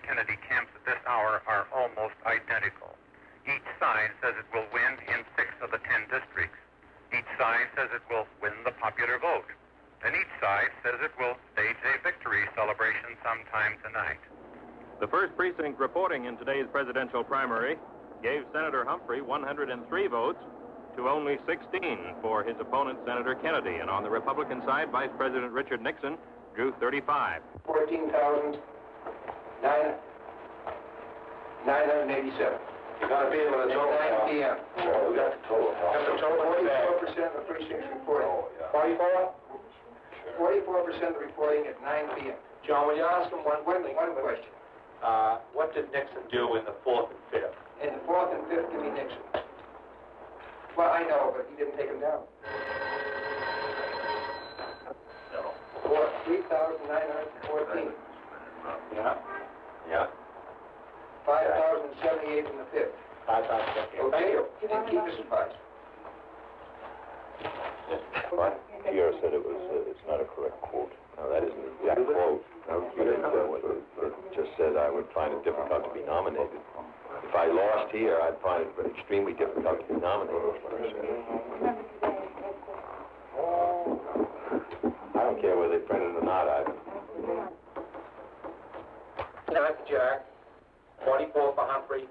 Kennedy camps at this hour are almost identical. Each side says it will win in 6 of the 10 districts. Each side says it will win the popular vote. And each side says it will stage a victory celebration sometime tonight. The first precinct reporting in today's presidential primary gave Senator Humphrey 103 votes to only 16 for his opponent, Senator Kennedy. And on the Republican side, Vice President Richard Nixon drew 35. 14,987. You're going to be able to At total. 9 p.m. Oh, we got the total. Got the total? 44% of the precincts reporting. 44? 44% of the reporting at 9 p.m. John, will you ask him one One thing? question. What did Nixon do in the 4th and 5th? In the 4th and 5th, give me Nixon. Well, I know, but he didn't take them down. No. 3,914. Yeah. Yeah. 5,078 in the 5th. 5,000. Okay? And keep us advised. What? Pierre said it's not a correct quote. No, that isn't the exact quote. No, it just said I would find it difficult to be nominated. If I lost here, I'd find it extremely difficult to be nominated. I don't care whether they print it or not. Jack. 44 for Humphrey,